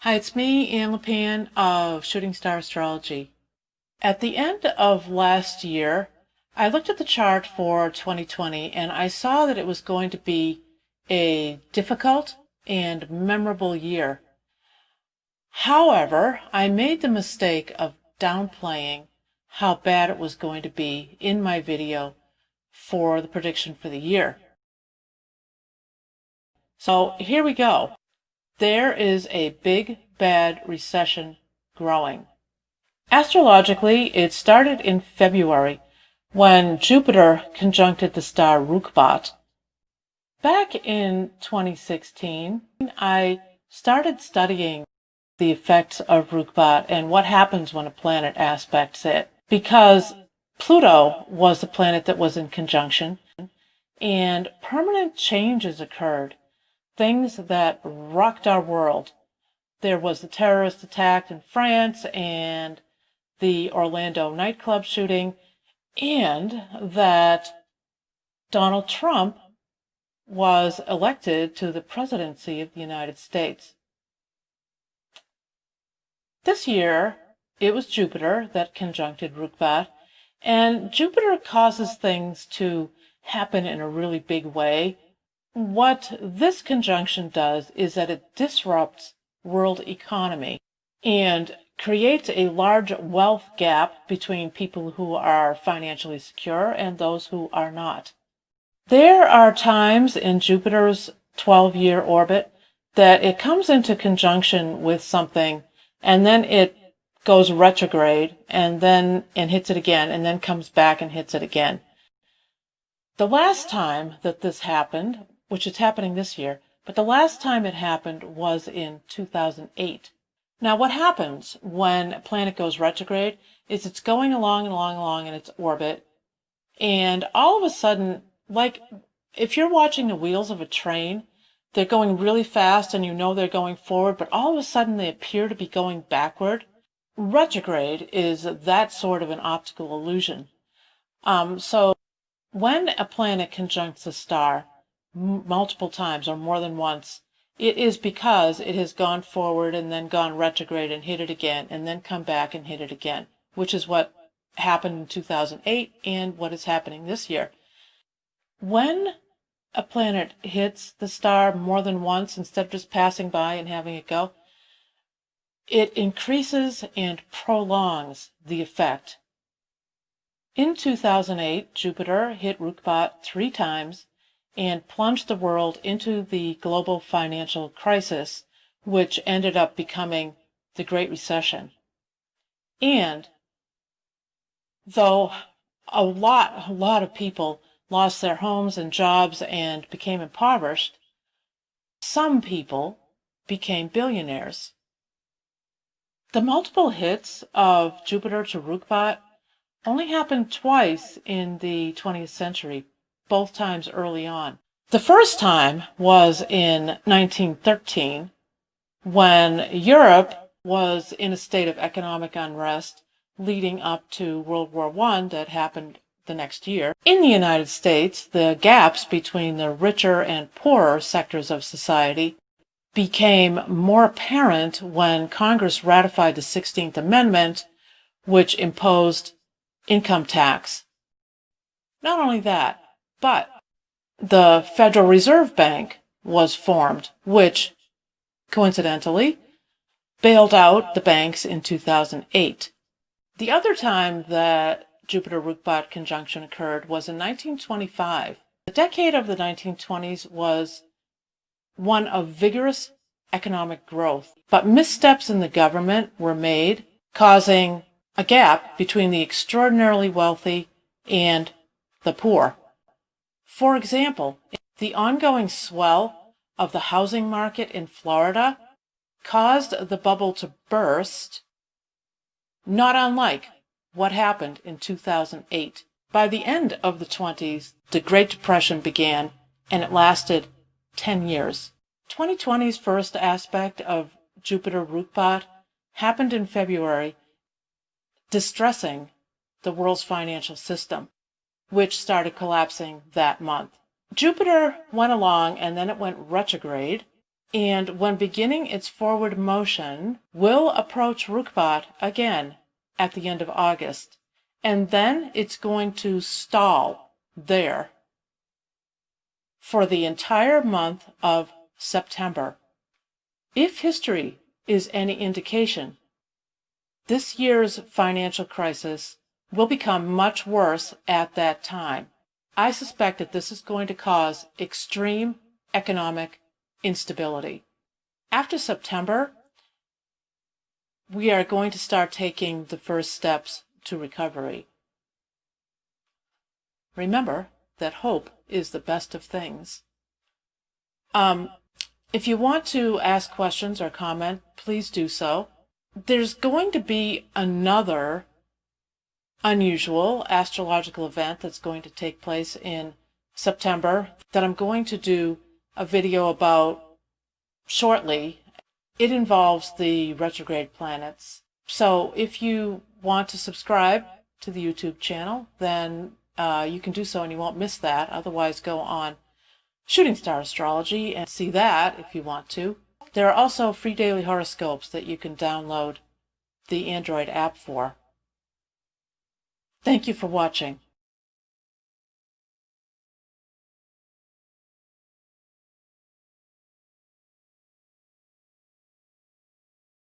Hi, it's me, Ann LePan of Shooting Star Astrology. At the end of last year, I looked at the chart for 2020 and I saw that it was going to be a difficult and memorable year. However, I made the mistake of downplaying how bad it was going to be in my video for the prediction for the year. So here we go. There is a big, bad recession growing. Astrologically, it started in February when Jupiter conjuncted the star Rukbat. Back in 2016, I started studying the effects of Rukbat and what happens when a planet aspects it, because Pluto was the planet that was in conjunction, and permanent changes occurred, things that rocked our world. There was the terrorist attack in France and the Orlando nightclub shooting, and that Donald Trump was elected to the presidency of the United States. This year, it was Jupiter that conjuncted Rukbat, and Jupiter causes things to happen in a really big way. What this conjunction does is that it disrupts world economy and creates a large wealth gap between people who are financially secure and those who are not. There are times in Jupiter's 12-year orbit that it comes into conjunction with something and then it goes retrograde and hits it again and then comes back and hits it again. The last time that this happened, which is happening this year, but the last time it happened was in 2008. Now, what happens when a planet goes retrograde is it's going along in its orbit, and all of a sudden, like if you're watching the wheels of a train, they're going really fast and you know they're going forward, but all of a sudden they appear to be going backward. Retrograde is that sort of an optical illusion. So when a planet conjuncts a star multiple times or more than once, it is because it has gone forward and then gone retrograde and hit it again and then come back and hit it again, which is what happened in 2008 and what is happening this year. When a planet hits the star more than once, instead of just passing by and having it go, it increases and prolongs the effect. In 2008, Jupiter hit Rukbat 3 times and plunged the world into the global financial crisis, which ended up becoming the Great Recession. And though a lot of people lost their homes and jobs and became impoverished, some people became billionaires. The multiple hits of Jupiter to Rukbat only happened twice in the 20th century, both times early on. The first time was in 1913, when Europe was in a state of economic unrest leading up to World War I that happened the next year. In the United States, the gaps between the richer and poorer sectors of society became more apparent when Congress ratified the 16th Amendment, which imposed income tax. Not only that, but the Federal Reserve Bank was formed, which, coincidentally, bailed out the banks in 2008. The other time that Jupiter-Rukbat conjunction occurred was in 1925. The decade of the 1920s was one of vigorous economic growth, but missteps in the government were made, causing a gap between the extraordinarily wealthy and the poor. For example, the ongoing swell of the housing market in Florida caused the bubble to burst, not unlike what happened in 2008. By the end of the 20s, the Great Depression began, and it lasted 10 years. 2020's first aspect of Jupiter-Rukbat happened in February, distressing the world's financial system, which started collapsing that month. Jupiter went along and then it went retrograde, and when beginning its forward motion, will approach Rukbat again at the end of August, and then it's going to stall there for the entire month of September. If history is any indication, this year's financial crisis will become much worse at that time. I suspect that this is going to cause extreme economic instability. After September, we are going to start taking the first steps to recovery. Remember that hope is the best of things. If you want to ask questions or comment, please do so. There's going to be another unusual astrological event that's going to take place in September that I'm going to do a video about shortly. It involves the retrograde planets. So if you want to subscribe to the YouTube channel, then you can do so and you won't miss that. Otherwise, go on Shooting Star Astrology and see that if you want to. There are also free daily horoscopes that you can download the Android app for. Thank you for watching.